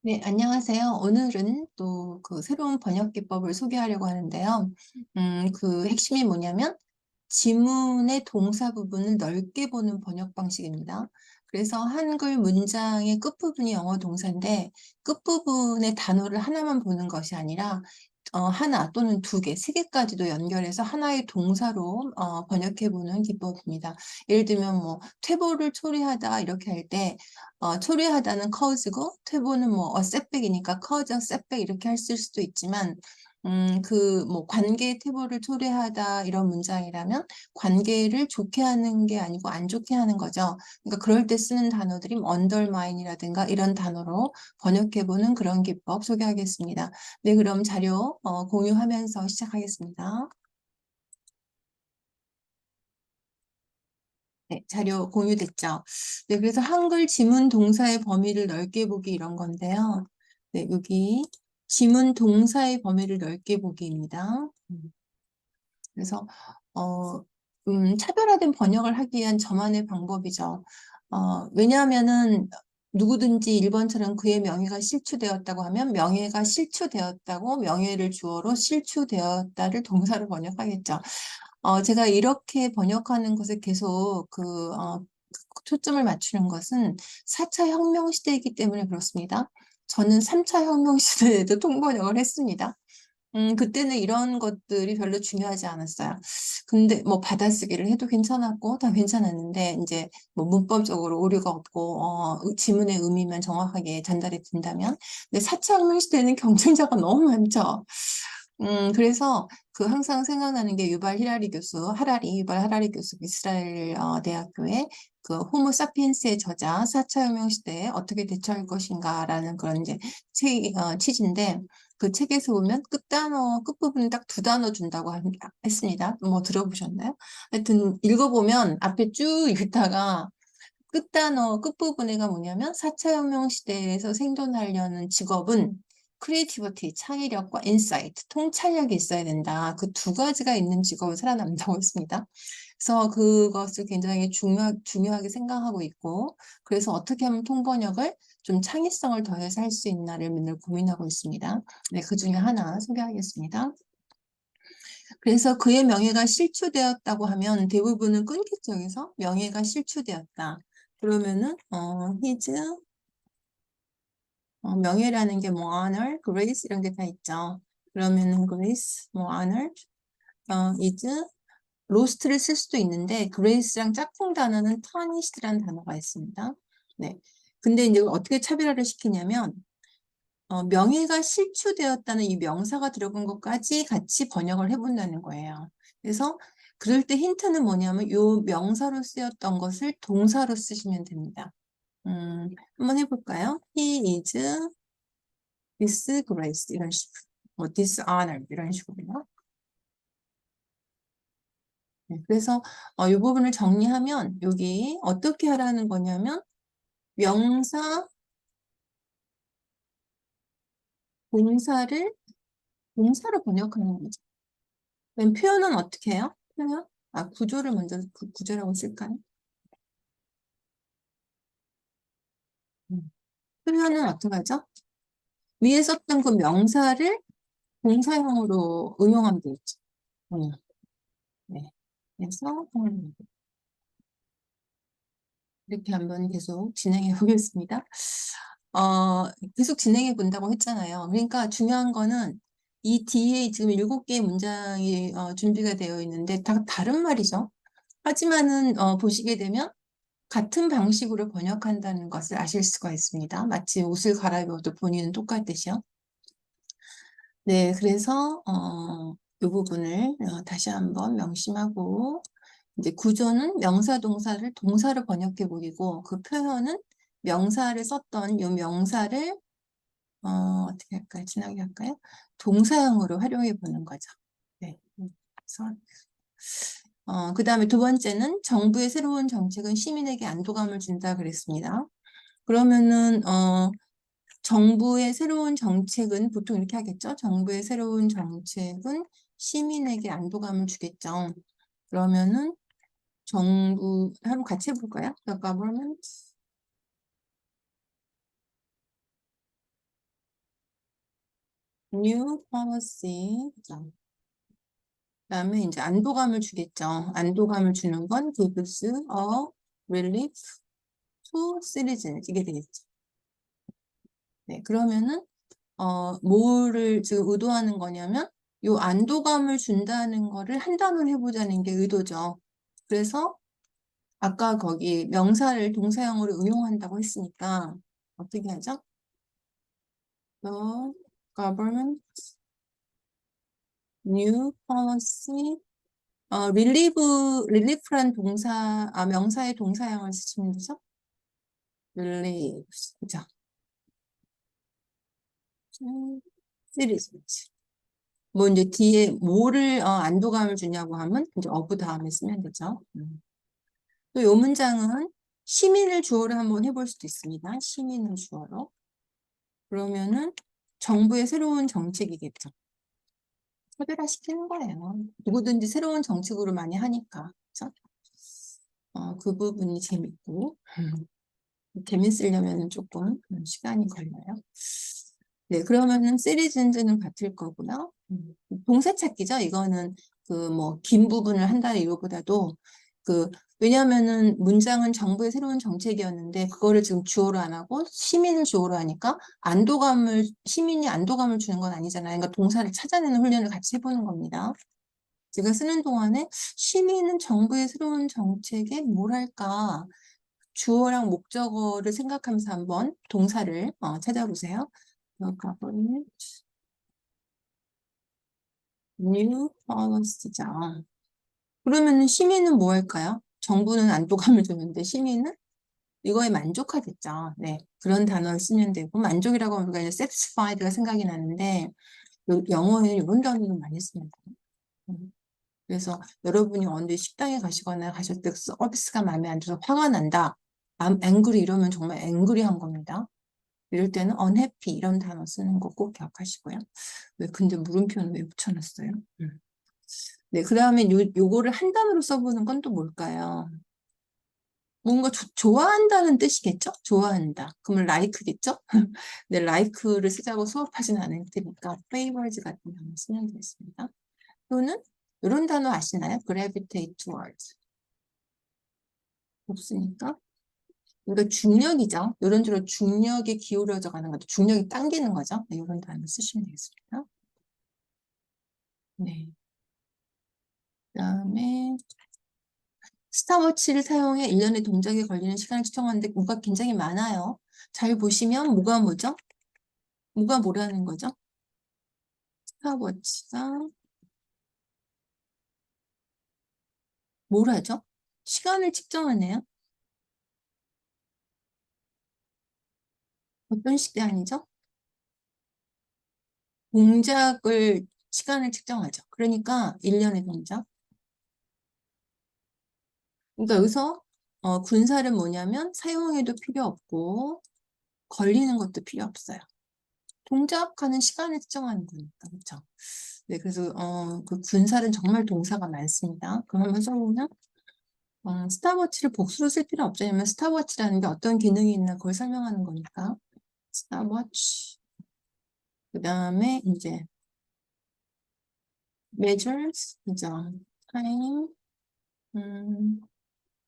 네, 안녕하세요. 오늘은 또 그 새로운 번역 기법을 소개하려고 하는데요. 그 핵심이 뭐냐면 지문의 동사 부분을 넓게 보는 번역 방식입니다. 그래서 한글 문장의 끝부분이 영어 동사인데 끝부분의 단어를 하나만 보는 것이 아니라 하나 또는 두 개, 세 개까지도 연결해서 하나의 동사로 번역해보는 기법입니다. 예를 들면 뭐 퇴보를 초래하다 이렇게 할 때 초래하다는 cause고 퇴보는 뭐 setback이니까 cause a setback 이렇게 할 수도 있지만 그 뭐 관계의 퇴보를 초래하다 이런 문장이라면 관계를 좋게 하는 게 아니고 안 좋게 하는 거죠. 그러니까 그럴 때 쓰는 단어들이 뭐 undermine이라든가 이런 단어로 번역해보는 그런 기법 소개하겠습니다. 네, 그럼 자료 공유하면서 시작하겠습니다. 네, 자료 공유됐죠? 네, 그래서 한글 지문 동사의 범위를 넓게 보기 이런 건데요. 네, 여기 지문 동사의 범위를 넓게 보기입니다. 그래서 차별화된 번역을 하기 위한 저만의 방법이죠. 왜냐하면은 누구든지 1번처럼 그의 명예가 실추되었다고 하면 명예가 실추되었다고 명예를 주어로 실추되었다를 동사로 번역하겠죠. 제가 이렇게 번역하는 것에 계속 초점을 맞추는 것은 4차 혁명 시대이기 때문에 그렇습니다. 저는 3차 혁명 시대에도 통번역을 했습니다. 그때는 이런 것들이 별로 중요하지 않았어요. 근데 뭐 받아쓰기를 해도 괜찮았고 다 괜찮았는데 이제 뭐 문법적으로 오류가 없고 지문의 의미만 정확하게 전달이 된다면 근데 4차 혁명 시대에는 경쟁자가 너무 많죠. 그래서 그 항상 생각나는 게 유발 하라리 교수 이스라엘 대학교의 그 호모 사피엔스의 저자 4차 혁명 시대에 어떻게 대처할 것인가라는 그런 이제 취지인데 그 책에서 보면 끝단어 끝부분에 딱 두 단어 준다고 했습니다. 뭐 들어보셨나요? 하여튼 읽어보면 앞에 쭉 읽다가 끝단어 끝부분에가 뭐냐면 4차 혁명 시대에서 생존하려는 직업은 크리에이티비티, 창의력과 인사이트, 통찰력이 있어야 된다. 그 두 가지가 있는 직업은 살아남는다고 했습니다. 그래서 그것을 굉장히 중요하게 생각하고 있고, 그래서 어떻게 하면 통번역을 좀 창의성을 더해서 할 수 있나를 맨날 고민하고 있습니다. 네, 그 중에 하나 소개하겠습니다. 그래서 그의 명예가 실추되었다고 하면 대부분은 끊겠죠. 여기서 명예가 실추되었다. 그러면은 his 명예라는 게 뭐 honor, grace 이런 게 다 있죠. 그러면은 grace, 뭐 honor, is lost를 쓸 수도 있는데 grace랑 짝꿍 단어는 tarnished라는 단어가 있습니다. 네. 근데 이제 어떻게 차별화를 시키냐면 명예가 실추되었다는 이 명사가 들어간 것까지 같이 번역을 해본다는 거예요. 그래서 그럴 때 힌트는 뭐냐면 요 명사로 쓰였던 것을 동사로 쓰시면 됩니다. 한번 해볼까요? He is disgraced 이런 식으로, 뭐 dishonored 이런 식으로요. 네, 그래서 이 부분을 정리하면 여기 어떻게 하라는 거냐면 명사, 동사를 동사로 번역하는 거죠. 그럼 표현은 어떻게 해요? 표현? 구조를 먼저 구조라고 쓸까요? 표현은 어떻게 하죠? 위에 썼던 그 명사를 동사형으로 응용하면 되겠죠. 음, 네. 그래서 이렇게 한번 계속 진행해 보겠습니다. 계속 진행해 본다고 했잖아요. 그러니까 중요한 거는 이 뒤에 지금 7개의 문장이 준비가 되어 있는데 다 다른 말이죠. 하지만은 보시게 되면 같은 방식으로 번역한다는 것을 아실 수가 있습니다. 마치 옷을 갈아입어도 본인은 똑같듯이요. 네, 그래서 이 부분을 다시 한번 명심하고 이제 구조는 명사 동사를 동사로 번역해 보이고 그 표현은 명사를 썼던 이 명사를 어떻게 할까요? 진하게 할까요? 동사형으로 활용해 보는 거죠. 네. 그래서 그 다음에 두 번째는 정부의 새로운 정책은 시민에게 안도감을 준다 그랬습니다. 그러면은 정부의 새로운 정책은 보통 이렇게 하겠죠. 정부의 새로운 정책은 시민에게 안도감을 주겠죠. 그러면은 정부 한번 같이 해볼까요? The government new policy. 그다음에 이제 안도감을 주겠죠. 안도감을 주는 건 gives a relief to citizens 이게 되겠죠. 네, 그러면은 뭐를 지금 의도하는 거냐면 요 안도감을 준다는 거를 한 단어로 해보자는 게 의도죠. 그래서 아까 거기 명사를 동사형으로 응용한다고 했으니까 어떻게 하죠? The government new policy relief란 동사, 명사의 동사형을 쓰시면 되죠? relief, 그죠? citizens. 뭐 이제 뒤에 뭐를 안도감을 주냐고 하면 이제 of 다음에 쓰면 되죠. 또 요 문장은 시민을 주어로 한번 해볼 수도 있습니다. 시민을 주어로. 그러면은 정부의 새로운 정책이겠죠. 차별화시키는 거예요. 누구든지 새로운 정책으로 많이 하니까. 그렇죠? 그 부분이 재밌고 재밌으려면 조금 시간이 걸려요. 네, 그러면은 시리즈는 같을 거고요. 동사 찾기죠. 이거는 그 뭐 긴 부분을 한다는 이유보다도 그 왜냐하면은 문장은 정부의 새로운 정책이었는데 그거를 지금 주어로 안 하고 시민을 주어로 하니까 시민이 안도감을 주는 건 아니잖아요. 그러니까 동사를 찾아내는 훈련을 같이 해보는 겁니다. 제가 쓰는 동안에 시민은 정부의 새로운 정책에 뭘 할까? 주어랑 목적어를 생각하면서 한번 동사를 찾아보세요. government new policy죠. 그러면 시민은 뭐 할까요? 정부는 안도감을 주는데 시민은 이거에 만족하겠죠. 네, 그런 단어를 쓰면 되고 만족이라고 하면 우리가 이제 satisfied가 생각이 나는데 영어에는 이런 단어를 많이 씁니다. 그래서 여러분이 어느 식당에 가시거나 가실 때 서비스가 마음에 안 들어서 화가 난다. angry 이러면 정말 angry한 겁니다. 이럴 때는 unhappy 이런 단어 쓰는 거 꼭 기억하시고요. 왜 근데 물음표는 왜 붙여놨어요? 네, 그 다음에 요거를 한 단어로 써보는 건 또 뭘까요? 뭔가 좋아한다는 뜻이겠죠? 좋아한다. 그러면 like겠죠? 네, like를 쓰자고 수업하진 않을 테니까 favors 같은 단어 쓰면 되겠습니다. 또는 이런 단어 아시나요? gravitate towards. 없으니까. 그러니까 중력이죠. 이런 식으로 중력에 기울어져 가는 거죠. 중력이 당기는 거죠. 네, 이런 단어 쓰시면 되겠습니다. 네. 그다음에 스탑워치를 사용해 일련의 동작에 걸리는 시간을 측정하는데 뭐가 굉장히 많아요. 잘 보시면 뭐가 뭐죠? 뭐가 뭐라는 거죠? 스탑워치가 뭘 하죠? 시간을 측정하네요. 어떤 시간이죠? 시간을 측정하죠. 그러니까 일련의 동작. 그러니까 여기서 군살은 뭐냐면 사용해도 필요 없고 걸리는 것도 필요 없어요. 동작하는 시간을 측정하는 거니까 그렇죠. 네, 그래서 그 군살은 정말 동사가 많습니다. 그럼 한번 써보면 스탑워치를 복수로 쓸 필요 없죠. 왜냐면 스탑워치라는 게 어떤 기능이 있나 그걸 설명하는 거니까 스탑워치. 그 다음에 이제 measures, 그죠? time,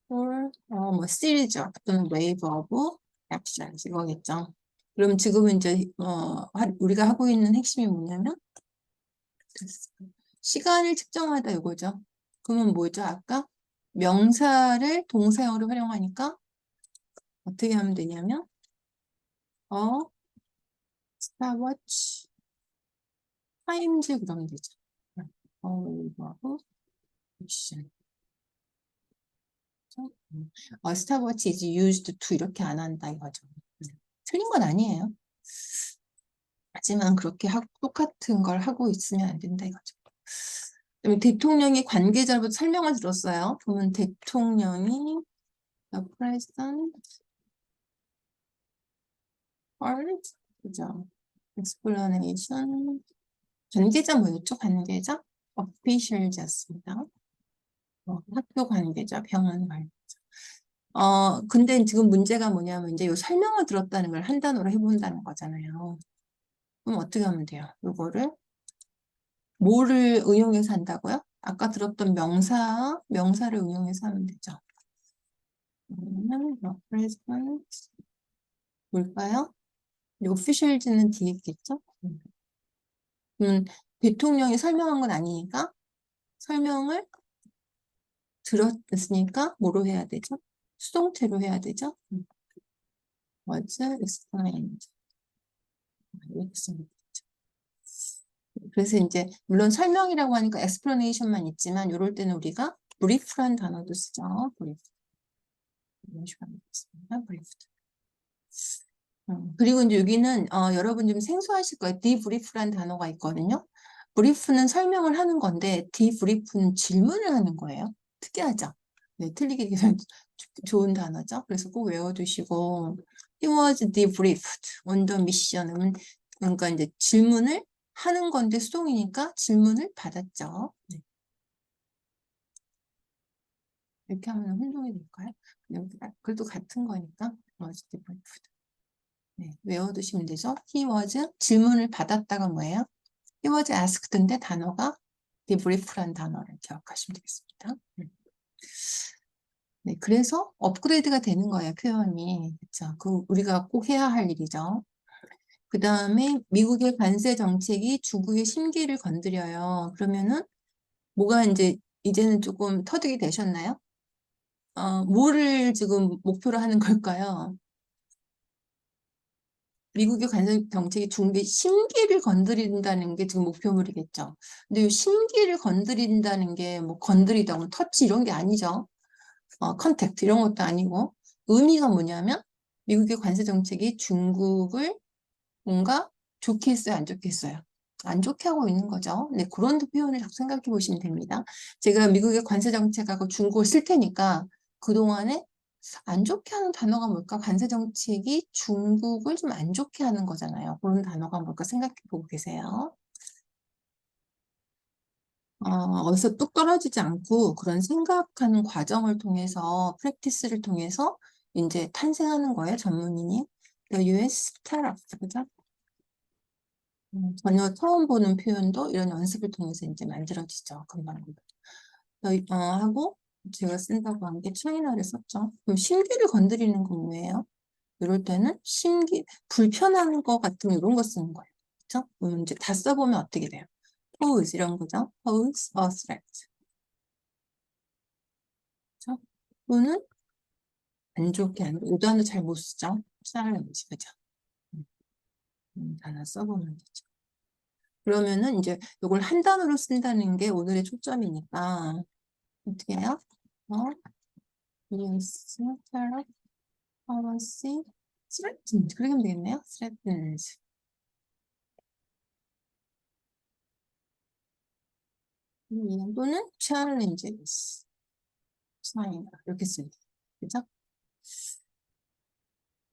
for, 뭐 series 또는 wave of actions 이거겠죠. 그럼 지금은 이제 우리가 하고 있는 핵심이 뭐냐면 시간을 측정하다 이거죠. 그러면 뭐죠? 아까 명사를 동사형으로 활용하니까 어떻게 하면 되냐면 stopwatch times 그러면 되죠. 이거하고 action. stopwatch is used to 이렇게 안 한다 이거죠. 틀린 건 아니에요. 하지만 그렇게 똑같은 걸 하고 있으면 안 된다 이거죠. 그다음에 대통령이 관계자로부터 설명을 들었어요. 그러면 대통령이 the president heard, 그죠? explanation 관계자 뭐였죠? 관계자? officials였습니다. 학교 관계자, 병원 관계자. 근데 지금 문제가 뭐냐면 이제 요 설명을 들었다는 걸 한 단어로 해본다는 거잖아요. 그럼 어떻게 하면 돼요? 이거를 뭐를 응용해서 한다고요? 아까 들었던 명사를 응용해서 하면 되죠. 그러면 represent 뭘까요? officials는 뒤에 있겠죠? 대통령이 설명한 건 아니니까 설명을 들었으니까 뭐로 해야 되죠? 수동태로 해야 되죠? was explained. 이렇게 쓰면 되죠. 그래서 이제 물론 설명이라고 하니까 explanation만 있지만 이럴 때는 우리가 brief란 단어도 쓰죠. brief. 이런 식으로 하겠습니다. brief. 그리고 이제 여기는 여러분 좀 생소하실 거예요. debrief란 단어가 있거든요. brief는 설명을 하는 건데 debrief는 질문을 하는 거예요. 특이하죠? 네, 틀리기 좋은 단어죠. 그래서 꼭 외워두시고 he was debriefed on the mission. 그러니까 이제 질문을 하는 건데 수동이니까 질문을 받았죠. 네. 이렇게 하면 혼동이 될까요? 그래도 같은 거니까 was debriefed. 네, 외워두시면 되죠. He was 질문을 받았다가 뭐예요? He was asked인데 단어가 debrief란 단어를 기억하시면 되겠습니다. 네, 그래서 업그레이드가 되는 거예요, 표현이. 그렇죠? 그 우리가 꼭 해야 할 일이죠. 그 다음에 미국의 관세 정책이 주국의 심기를 건드려요. 그러면은 뭐가 이제는 조금 터득이 되셨나요? 뭐를 지금 목표로 하는 걸까요? 미국의 관세 정책이 중국의 심기를 건드린다는 게 지금 목표물이겠죠. 근데 이 심기를 건드린다는 게 뭐 건드리다, 뭐 터치 이런 게 아니죠. 컨택트 이런 것도 아니고 의미가 뭐냐면 미국의 관세 정책이 중국을 뭔가 좋게 했어요, 안 좋게 했어요? 안 좋게 하고 있는 거죠. 네, 그런 표현을 자꾸 생각해 보시면 됩니다. 제가 미국의 관세 정책하고 중국을 쓸 테니까 그동안에 안 좋게 하는 단어가 뭘까? 관세 정책이 중국을 좀 안 좋게 하는 거잖아요. 그런 단어가 뭘까 생각해 보고 계세요. 어디서 뚝 떨어지지 않고 그런 생각하는 과정을 통해서, 프랙티스를 통해서 이제 탄생하는 거예요, 전문인이. The US tariff, 그죠? 전혀 처음 보는 표현도 이런 연습을 통해서 이제 만들어지죠. 금방. 하고 제가 쓴다고 한 게 차이나를 썼죠. 그럼 심기를 건드리는 건 뭐예요? 이럴 때는 불편한 것 같은 이런 거 쓰는 거예요. 그렇죠? 그럼 이제 다 써보면 어떻게 돼요? pose 이런 거죠. pose a threat. 그렇죠? 또는 안 좋게 하는 거. 이 단어 잘 못 쓰죠. challenge, 그죠? 하나 써보면 되죠. 그러면은 이제 이걸 한 단어로 쓴다는 게 오늘의 초점이니까 어떻게 해요? yes, tariff, policy, threatened. 그렇게 하면 되겠네요. threatened. 또는 challenges. China. 이렇게 씁니다. 그죠?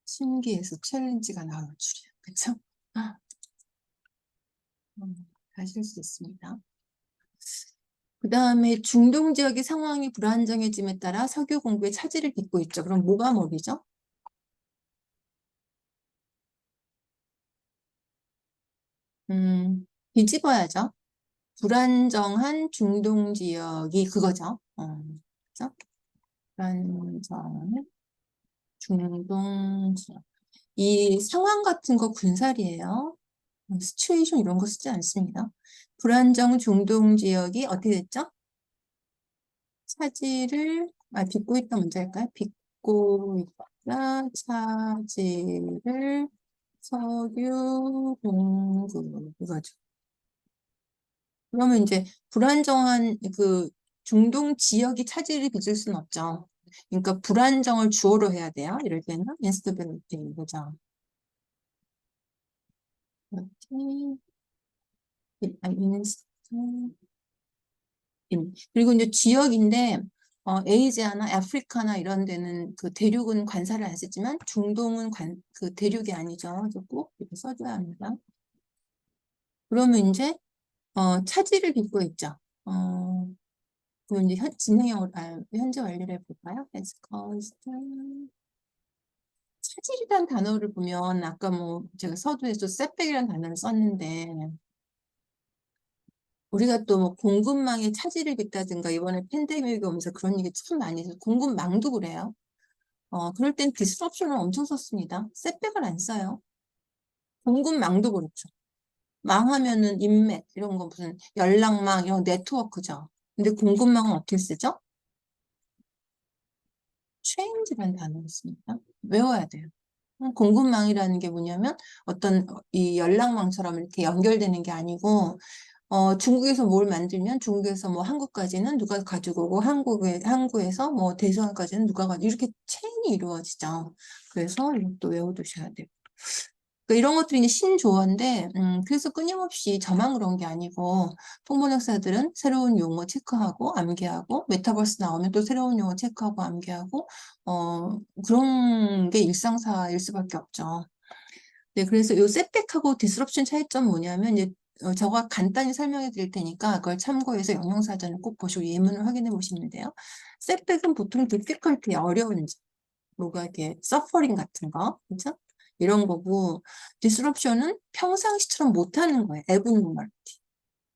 신기해서 챌린지가 나올 줄이야. 그쵸? 하실 수 있습니다. 그 다음에 중동 지역의 상황이 불안정해짐에 따라 석유 공급에 차질을 빚고 있죠. 그럼 뭐가 뭐이죠? 뒤집어야죠. 불안정한 중동 지역이 그거죠. 그죠? 불안정한 중동 지역. 이 상황 같은 거 군살이에요. 시츄에이션 이런 거 쓰지 않습니다. 불안정 중동 지역이 어떻게 됐죠? 빚고 있다 먼저 할까요? 빚고 있다, 차질을 석유 공급, 이거죠. 그러면 이제 불안정한 그 중동 지역이 차질을 빚을 수는 없죠. 그러니까 불안정을 주어로 해야 돼요. 이럴 때는 instability, 이거죠. 이렇게, 그리고 이제 지역인데 에이지아나 아프리카나 이런 데는 그 대륙은 관사를 안 쓰지만 중동은 그 대륙이 아니죠. 그래서 꼭 이렇게 써줘야 합니다. 그러면 이제 차질을 빚고 있죠. 그럼 이제 현재 완료를 해볼까요? Has caused 차질이란 단어를 보면 아까 뭐 제가 서두에서 setback이라는 단어를 썼는데 우리가 또 뭐 공급망에 차질을 빚다든가 이번에 팬데믹이 오면서 그런 얘기 참 많이 해서 공급망도 그래요. 그럴 땐 disruption을 엄청 썼습니다. setback을 안 써요. 공급망도 그렇죠. 망하면은 인맥 이런 거 무슨 연락망 이런 네트워크죠. 근데 공급망은 어떻게 쓰죠? change라는 단어를 씁니다. 외워야 돼요. 공급망이라는 게 뭐냐면 어떤 이 연락망처럼 이렇게 연결되는 게 아니고 중국에서 뭘 만들면 중국에서 뭐 한국까지는 누가 가지고 오고 한국에서 뭐 대서양까지는 누가 가지고 이렇게 체인이 이루어지죠. 그래서 이것도 외워두셔야 돼요. 그러니까 이런 것들이 이제 신조어인데 그래서 끊임없이 저만 그런 게 아니고 통번역사들은 새로운 용어 체크하고 암기하고 메타버스 나오면 또 새로운 용어 체크하고 암기하고 그런 게 일상사일 수밖에 없죠. 네, 그래서 요 setback하고 disruption 차이점 뭐냐면 이제 저가 간단히 설명해 드릴 테니까 그걸 참고해서 영영사전을 꼭 보시고 예문을 확인해 보시면 돼요. setback은 보통 difficulty, 어려운 점, 뭐가 이렇게 suffering 같은 거, 그죠? 이런 거고 disruption은 평상시처럼 못하는 거예요. abnormal.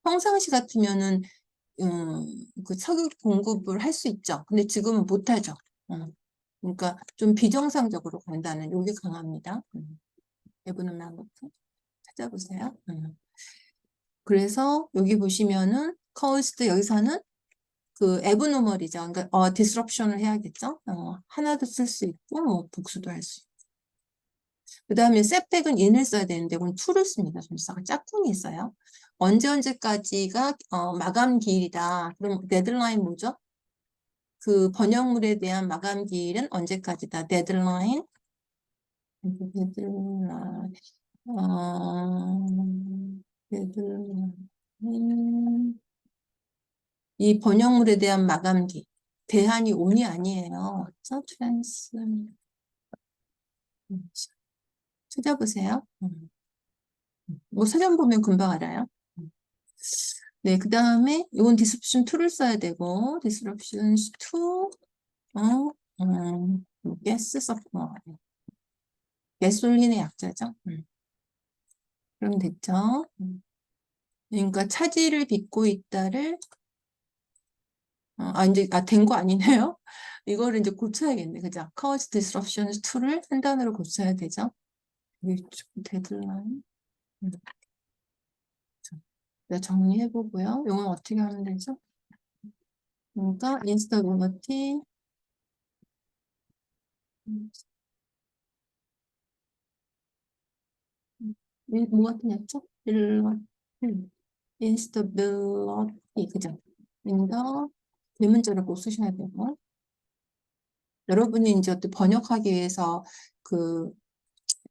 평상시 같으면은 그 석유 공급을 할 수 있죠. 근데 지금은 못하죠. 그러니까 좀 비정상적으로 간다는 요게 강합니다. abnormal 같은. 찾아보세요. 그래서 여기 보시면은 caused 여기서는 그 abnormal이죠. 그러니까 disruption을 해야겠죠. 하나도 쓸 수 있고 뭐 복수도 할 수 있고. 그 다음에 setback은 in을 써야 되는데 그건 to를 씁니다. 전치사가 짝꿍이 있어요. 언제까지가 마감 기일이다. 그럼 데드라인 뭐죠? 그 번역물에 대한 마감 기일은 언제까지다. 데드라인. 데드라인. 데드라인. 이 번역물에 대한 마감기. 대한이 온이 아니에요. 그래서 찾아보세요. 뭐 사전 보면 금방 알아요. 네, 그 다음에 이건 disruption 2를 써야 되고 disruption 2 가스 서플라이 가솔린의 약자죠. 그럼 됐죠. 그러니까 차질을 빚고 있다를 이제 된 거 아니네요. 이거를 이제 고쳐야겠네, 그죠? cause disruptions 2를 한 단어로 고쳐야 되죠. 데드라인. 내가 정리해보고요. 이건 어떻게 하면 되죠? 그러니까 instability, 뭐가 틀렸죠? instability, 그죠? 그러니까 대문자를 꼭 쓰셔야 되고 여러분이 이제 어떤 번역하기 위해서 그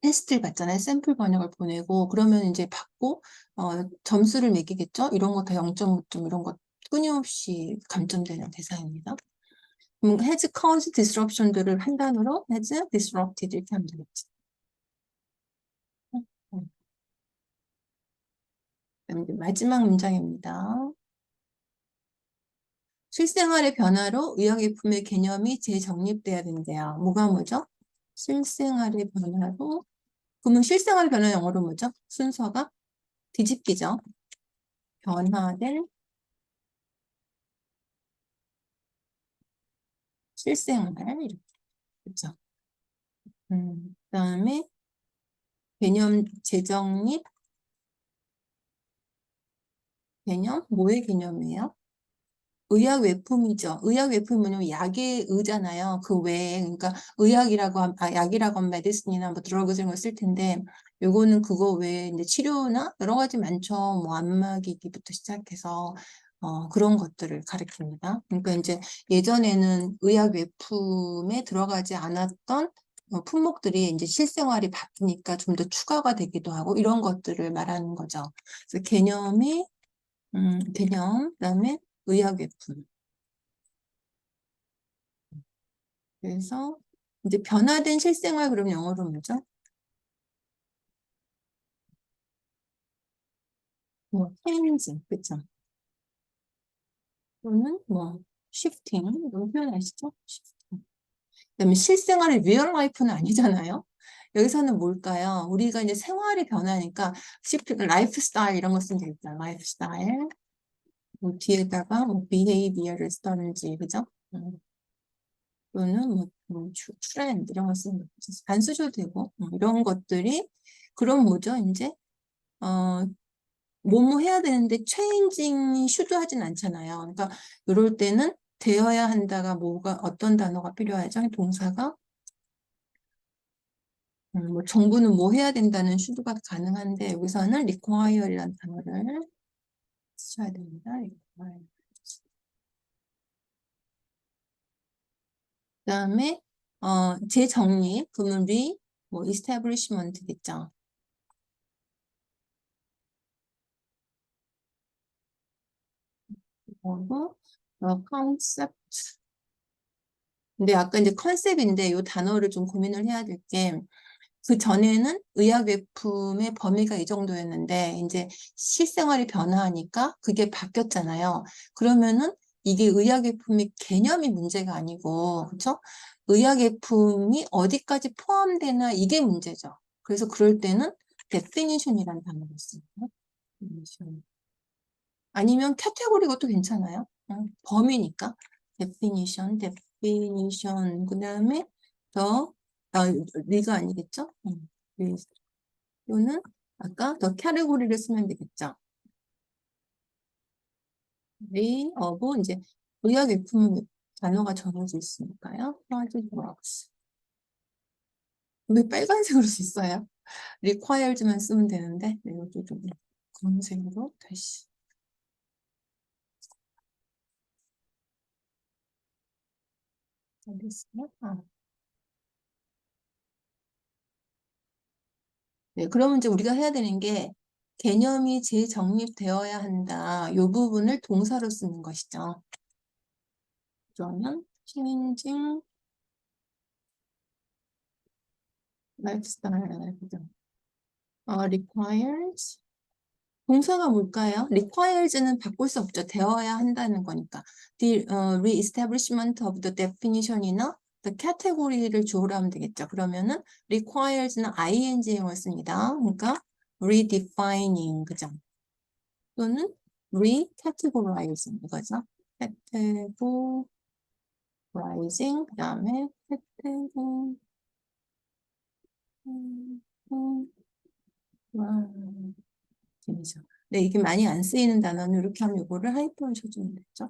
테스트를 받잖아요. 샘플 번역을 보내고 그러면 이제 받고 점수를 매기겠죠. 이런 거 다 0.5점 이런 거 끊임없이 감점되는 대상입니다. has caused disruption들을 한 단어로 has disrupted 이렇게 하면 되겠지. 그럼 이제 마지막 문장입니다. 실생활의 변화로 의약예품의 개념이 재정립돼야 된대요. 뭐가 뭐죠? 실생활의 변화로 그러면 실생활 변화 영어로 뭐죠? 순서가 뒤집기죠. 변화된 실생활 이렇게 그렇죠. 그다음에 개념 재정립 개념 뭐의 개념이에요? 의약 외품이죠. 의약 외품이 뭐냐면 약의 의잖아요. 그 외에 그러니까 의약이라고 약이라고 하면 메디슨이나 뭐 드러그 이런 거 쓸 텐데 요거는 그거 외에 이제 치료나 여러 가지 많죠. 뭐 안마기기부터 시작해서 그런 것들을 가리킵니다. 그러니까 이제 예전에는 의약 외품에 들어가지 않았던 품목들이 이제 실생활이 바뀌니까 좀 더 추가가 되기도 하고 이런 것들을 말하는 거죠. 그래서 개념, 그다음에 의약외품. 그래서 이제 변화된 실생활 그럼 영어로 뭐죠? 뭐 change, 그쵸? 또는 뭐 shifting 이런 표현 아시죠? shifting. 그다음에 실생활의 real life는 아니잖아요. 여기서는 뭘까요? 우리가 이제 생활이 변하니까 라이프 스타일 이런 거 쓰면 되겠다. 라이프 스타일. 뭐 뒤에다가 뭐 behavior를 쓰든지, 그죠? 또는 뭐 트렌드 이런 거 쓰면 안 쓰셔도 되고 이런 것들이 그럼 뭐죠? 이제 뭐뭐 해야 되는데 체인징이 슈드하진 않잖아요. 그러니까 이럴 때는 되어야 한다가 뭐가 어떤 단어가 필요하죠? 동사가 뭐 정부는 뭐 해야 된다는 슈드가 가능한데 여기서는 require이라는 단어를 써야 됩니다. require. 그다음에 재정립 그러면 뭐 establishment겠죠. 그리고 컨셉. 근데 아까 이제 컨셉인데 이 단어를 좀 고민을 해야 될 게 그 전에는 의약외품의 범위가 이 정도였는데 이제 실생활이 변화하니까 그게 바뀌었잖아요. 그러면은 이게 의약외품의 개념이 문제가 아니고 그렇죠? 의약외품이 어디까지 포함되나 이게 문제죠. 그래서 그럴 때는 definition이라는 단어를 씁니다. definition. 아니면 카테고리 것도 괜찮아요. 범위니까. definition, definition. 그 다음에 더, 리가 아니겠죠? 리. 또는 아까 더 카테고리를 쓰면 되겠죠. 리, 이제 의약용품 단어가 정해져 있으니까요. project works. 왜 빨간색으로 썼어요? required만 쓰면 되는데, 네, 이것도 좀 검은색으로 다시. 알겠어요? 네, 그러면 이제 우리가 해야 되는 게 개념이 재정립되어야 한다. 이 부분을 동사로 쓰는 것이죠. 그러면 changing lifestyle requires 동사가 뭘까요? requires는 바꿀 수 없죠. 되어야 한다는 거니까. The re-establishment of the definition이나 the category를 주어로 하면 되겠죠. 그러면은 requires는 ing형을 씁니다. 그러니까 redefining, 그죠? 또는 recategorizing 이거죠. categorizing 그 다음에 categorizing. 네, 이게 많이 안 쓰이는 단어는 이렇게 하면 이거를 하이퍼를 쳐주면 되죠.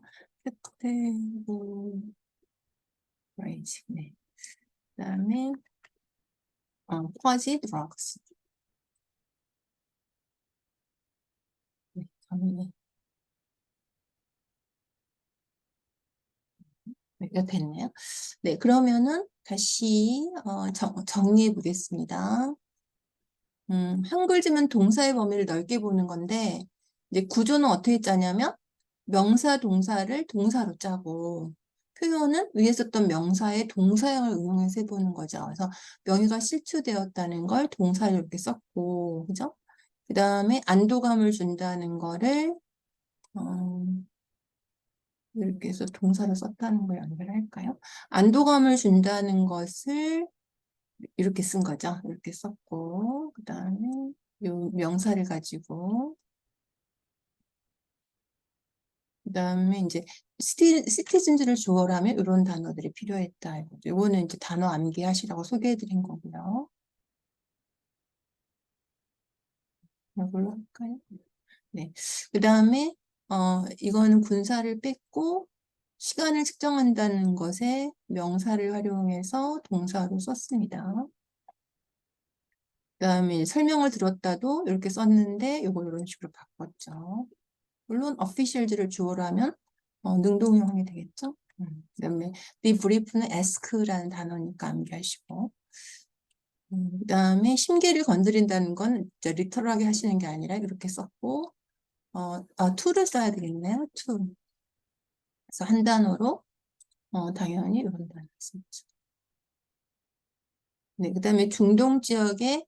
categorizing. 네. 그 다음에 quasi drugs. 네, 정리. 네, 이거 됐네요. 네, 그러면은 다시 정리해 보겠습니다. 한 글자면 동사의 범위를 넓게 보는 건데, 이제 구조는 어떻게 짜냐면, 명사, 동사를 동사로 짜고, 표현은 위에 썼던 명사의 동사형을 응용해서 해보는 거죠. 그래서 명의가 실추되었다는 걸 동사를 이렇게 썼고, 그죠? 그 다음에 안도감을 준다는 거를, 어, 이렇게 해서 동사를 썼다는 걸 연결할까요? 안도감을 준다는 것을 이렇게 쓴 거죠. 이렇게 썼고, 그 다음에 요 명사를 가지고, 그 다음에 이제 시티즌즈를 주어로 하면 이런 단어들이 필요했다. 이거죠. 이거는 이제 단어 암기하시라고 소개해드린 거고요. 이걸로 할까요? 네. 그 다음에, 이거는 군사를 뺐고, 시간을 측정한다는 것에 명사를 활용해서 동사로 썼습니다. 그 다음에 설명을 들었다도 이렇게 썼는데 이걸 이런 식으로 바꿨죠. 물론 officials를 주어로 하면 능동형이 되겠죠. 그다음에 be brief는 ask라는 단어니까 암기하시고 그다음에 심계를 건드린다는 건 리터럴하게 하시는 게 아니라 이렇게 썼고 to를 써야 되겠네요. to. 그래서 한 단어로 당연히 이런 단어 썼죠. 네, 그다음에 중동 지역에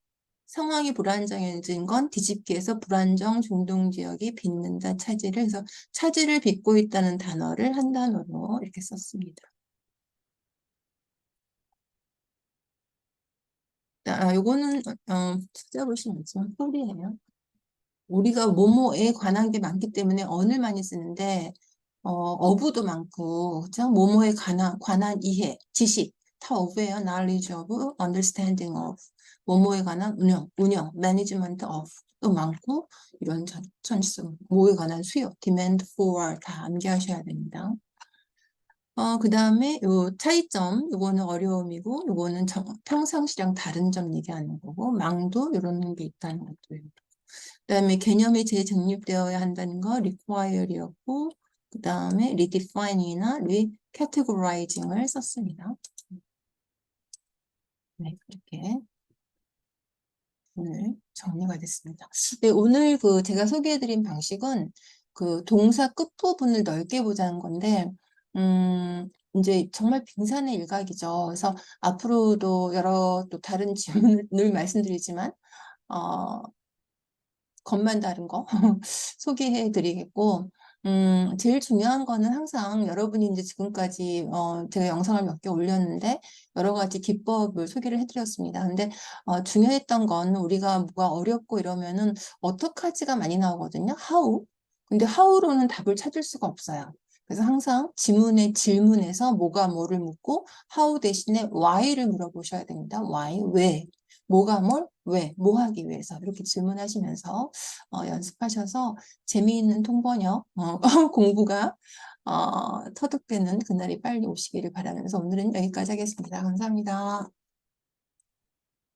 상황이 불안정해진 건 뒤집기해서 불안정 중동 지역이 빚는다 차질을 해서 차질을 빚고 있다는 단어를 한 단어로 이렇게 썼습니다. 요거는 찾아보시면 폴이에요. 우리가 뭐뭐에 관한 게 많기 때문에 언을 많이 쓰는데 어부도 많고 그죠? 뭐뭐에 관한 이해, 지식 다 어부예요. knowledge of, understanding of, 뭐뭐에 관한 운영, management of 또 많고 이런 전치사 뭐에 관한 수요, demand for 다 암기하셔야 됩니다. 그 다음에 요 차이점, 요거는 어려움이고, 요거는 평상시랑 다른 점 얘기하는 거고, 망도 이런 게 있다는 것도. 그다음에 개념이 재정립되어야 한다는 거 require이었고 그다음에 redefining이나 recategorizing을 썼습니다. 네, 그렇게 오늘 정리가 됐습니다. 네, 오늘 그 제가 소개해드린 방식은 그 동사 끝부분을 넓게 보자는 건데, 이제 정말 빙산의 일각이죠. 그래서 앞으로도 여러 또 다른 질문을 말씀드리지만, 어, 것만 다른 거 소개해 드리겠고, 제일 중요한 거는 항상 여러분이 이제 지금까지, 제가 영상을 몇 개 올렸는데, 여러 가지 기법을 소개를 해드렸습니다. 근데, 중요했던 건 우리가 뭐가 어렵고 이러면은 어떡하지가 많이 나오거든요. how. 근데 how로는 답을 찾을 수가 없어요. 그래서 항상 지문의 질문에서 뭐가 뭐를 묻고, how 대신에 why를 물어보셔야 됩니다. why, 왜. 뭐가 뭘, 왜, 뭐 하기 위해서 이렇게 질문하시면서 연습하셔서 재미있는 통번역 공부가 터득되는 그날이 빨리 오시기를 바라면서 오늘은 여기까지 하겠습니다. 감사합니다.